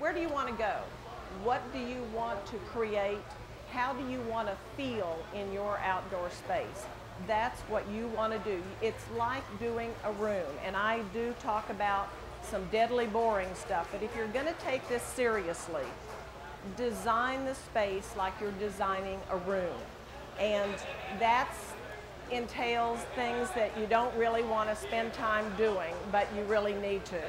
where do you want to go? What do you want to create? How do you want to feel in your outdoor space? That's what you want to do. It's like doing a room, and I do talk about some deadly boring stuff, but if you're going to take this seriously, design the space like you're designing a room. And that entails things that you don't really want to spend time doing, but you really need to.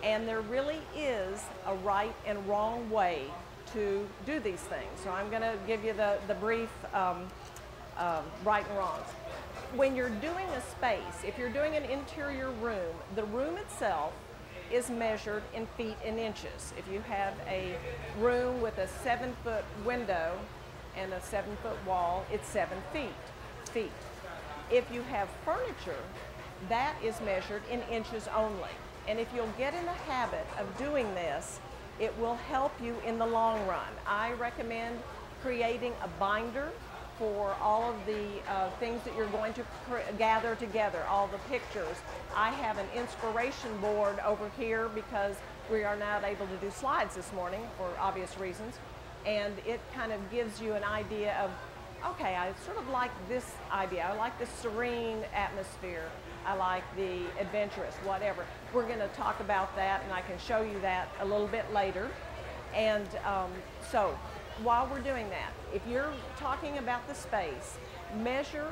And there really is a right and wrong way to do these things. So I'm going to give you the brief right and wrongs. When you're doing a space, if you're doing an interior room, the room itself is measured in feet and inches. If you have a room with a 7-foot window and a 7-foot wall, it's 7 feet. If you have furniture, that is measured in inches only. And if you'll get in the habit of doing this, it will help you in the long run. I recommend creating a binder for all of the things that you're going to gather together, all the pictures. I have an inspiration board over here because we are not able to do slides this morning for obvious reasons. And it kind of gives you an idea of, okay, I sort of like this idea. I like the serene atmosphere. I like the adventurous, whatever. We're going to talk about that, and I can show you that a little bit later. And so while we're doing that, if you're talking about the space, measure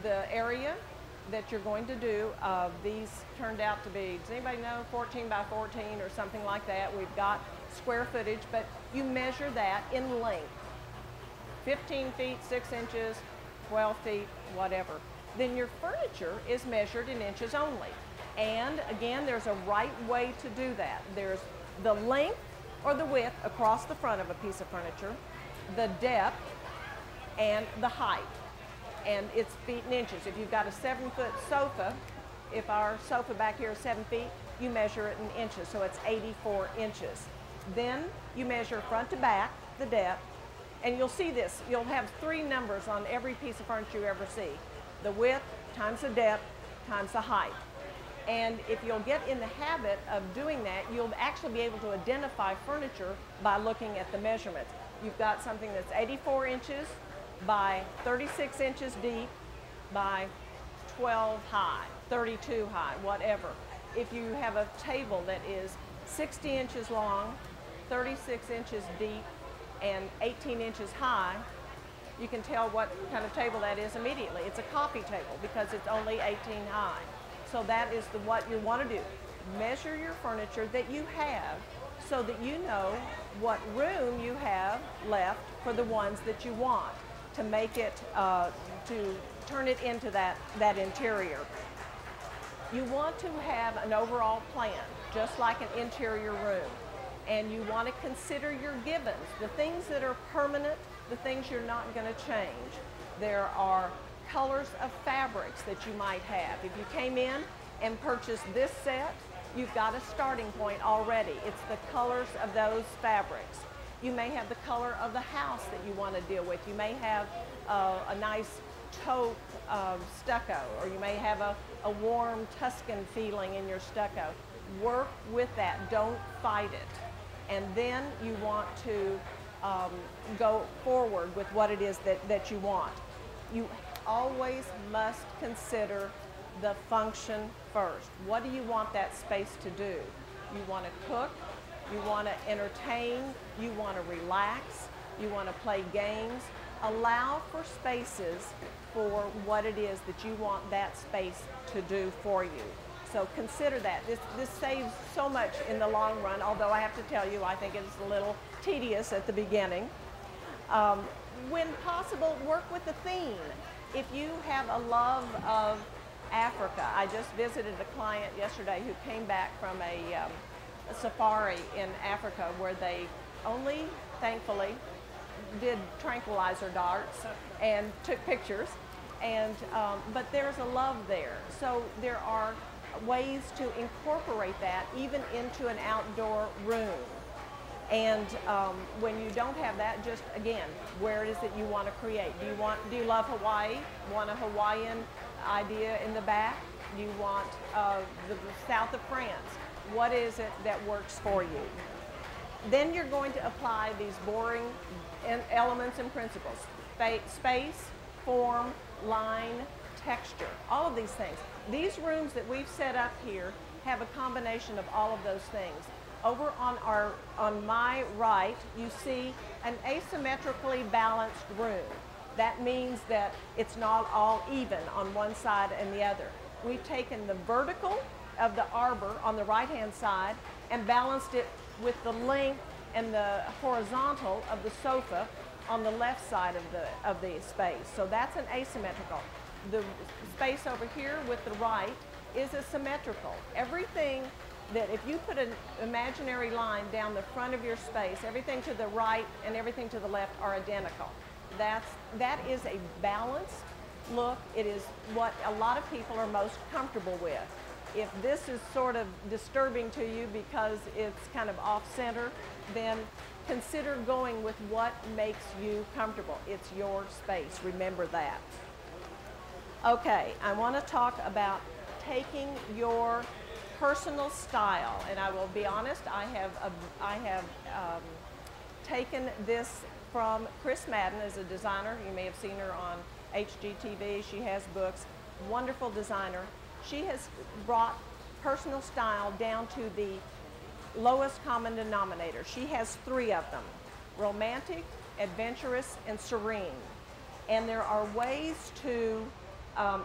the area that you're going to do. These turned out to be, does anybody know, 14 by 14 or something like that. We've got square footage, but you measure that in length. 15 feet, 6 inches, 12 feet, whatever. Then your furniture is measured in inches only. And again, there's a right way to do that. There's the length or the width across the front of a piece of furniture, the depth, and the height. And it's feet and inches. If you've got a 7-foot sofa, if our sofa back here is 7 feet, you measure it in inches, so it's 84 inches. Then you measure front to back, the depth, and you'll see this. You'll have 3 numbers on every piece of furniture you ever see. The width times the depth times the height. And if you'll get in the habit of doing that, you'll actually be able to identify furniture by looking at the measurements. You've got something that's 84 inches by 36 inches deep by 12 high, 32 high, whatever. If you have a table that is 60 inches long, 36 inches deep, and 18 inches high, you can tell what kind of table that is immediately. It's a coffee table because it's only 18 high. So that is what you want to do. Measure your furniture that you have so that you know what room you have left for the ones that you want to make it, to turn it into that interior. You want to have an overall plan, just like an interior room. And you want to consider your givens, the things that are permanent, the things you're not going to change. There are colors of fabrics that you might have. If you came in and purchased this set, you've got a starting point already. It's the colors of those fabrics. You may have the color of the house that you want to deal with. You may have a nice taupe stucco, or you may have a warm Tuscan feeling in your stucco. Work with that, don't fight it. And then you want to go forward with what it is that you want. You always must consider the function first. What do you want that space to do? You want to cook, you want to entertain, you want to relax, you want to play games. Allow for spaces for what it is that you want that space to do for you. So consider that. This saves so much in the long run, although I have to tell you, I think it's a little tedious at the beginning. When possible, work with the theme. If you have a love of Africa, I just visited a client yesterday who came back from a safari in Africa where they only, thankfully, did tranquilizer darts and took pictures. And but there's a love there. So there are ways to incorporate that even into an outdoor room. And when you don't have that, just again, where it is that you want to create. Do you love Hawaii? Want a Hawaiian idea in the back? Do you want the south of France? What is it that works for you? Then you're going to apply these boring elements and principles. Space, form, line, texture, all of these things. These rooms that we've set up here have a combination of all of those things. Over on my right, you see an asymmetrically balanced room. That means that it's not all even on one side and the other. We've taken the vertical of the arbor on the right-hand side and balanced it with the length and the horizontal of the sofa on the left side of the space. So that's an asymmetrical. The space over here with the right is a symmetrical. Everything that if you put an imaginary line down the front of your space, everything to the right and everything to the left are identical. That is a balanced look. It is what a lot of people are most comfortable with. If this is sort of disturbing to you because it's kind of off-center, then consider going with what makes you comfortable. It's your space. Remember that. Okay, I want to talk about taking your personal style, and I will be honest, I have taken this from Chris Madden as a designer. You may have seen her on HGTV. She has books. Wonderful designer. She has brought personal style down to the lowest common denominator. She has 3 of them: romantic, adventurous, and serene. And there are ways to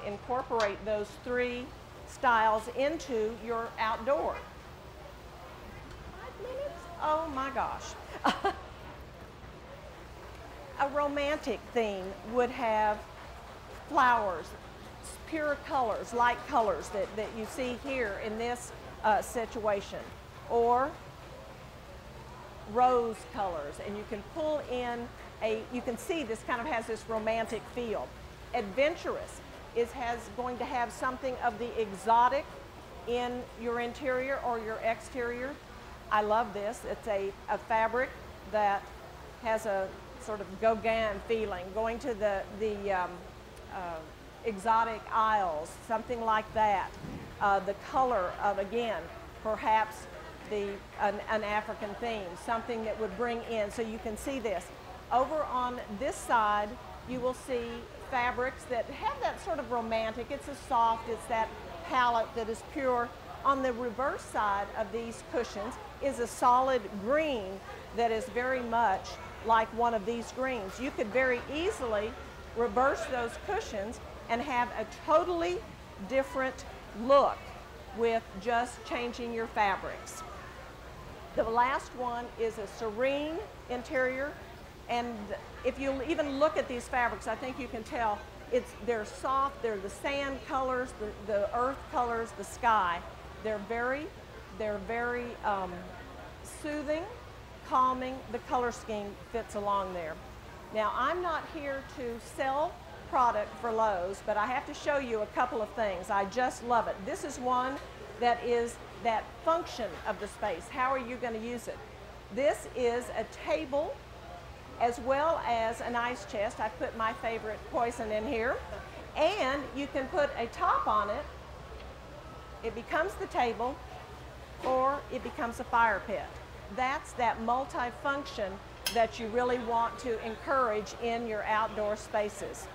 incorporate those 3 styles into your outdoor. 5 minutes? Oh my gosh. A romantic theme would have flowers, pure colors, light colors that you see here in this situation, or rose colors, and you can pull in you can see this kind of has this romantic feel. Adventurous has going to have something of the exotic in your interior or your exterior. I love this. It's a fabric that has a sort of Gauguin feeling, going to the exotic isles, something like that. The color of, again, perhaps an African theme, something that would bring in, so you can see this. Over on this side, you will see fabrics that have that sort of romantic, it's a soft, it's that palette that is pure. On the reverse side of these cushions is a solid green that is very much like one of these greens. You could very easily reverse those cushions and have a totally different look with just changing your fabrics. The last one is a serene interior, and if you even look at these fabrics, I think you can tell they're soft, they're the sand colors, the earth colors, the sky. They're very soothing, calming. The color scheme fits along there. Now, I'm not here to sell product for Lowe's, but I have to show you a couple of things. I just love it. This is one that is that function of the space. How are you going to use it? This is a table as well as an ice chest. I put my favorite Poison in here. And you can put a top on it. It becomes the table, or it becomes a fire pit. That's that multi-function that you really want to encourage in your outdoor spaces.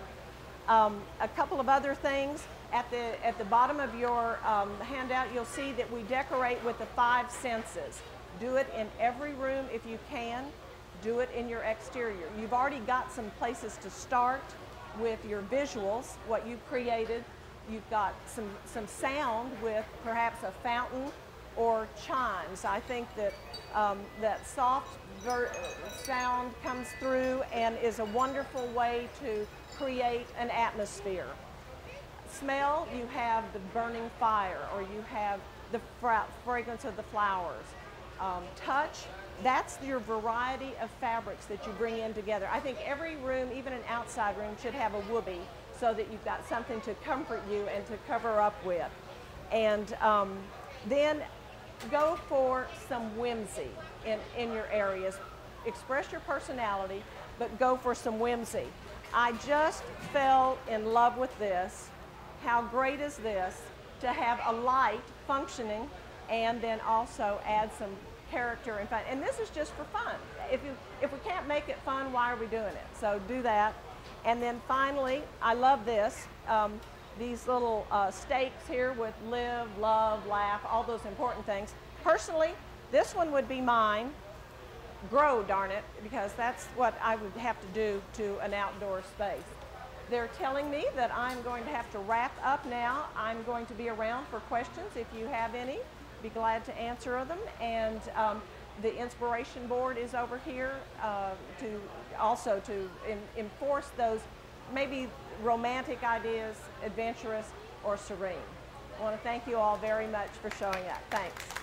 A couple of other things. At the bottom of your handout, you'll see that we decorate with the 5 senses. Do it in every room if you can. Do it in your exterior. You've already got some places to start with your visuals, what you've created. You've got some sound with perhaps a fountain or chimes. I think that that soft sound comes through and is a wonderful way to create an atmosphere. Smell, you have the burning fire, or you have the fragrance of the flowers. Touch, that's your variety of fabrics that you bring in together. I think every room, even an outside room, should have a whoopee so that you've got something to comfort you and to cover up with. And then go for some whimsy in your areas. Express your personality, but go for some whimsy. I just fell in love with this. How great is this to have a light functioning and then also add some character and fun. And this is just for fun. If we can't make it fun, why are we doing it? So do that. And then finally, I love this. These little stakes here with live, love, laugh, all those important things. Personally, this one would be mine. Grow, darn it, because that's what I would have to do to an outdoor space. They're telling me that I'm going to have to wrap up now. I'm going to be around for questions if you have any. Be glad to answer them. And the inspiration board is over here to enforce those maybe romantic ideas, adventurous or serene. I want to thank you all very much for showing up. Thanks.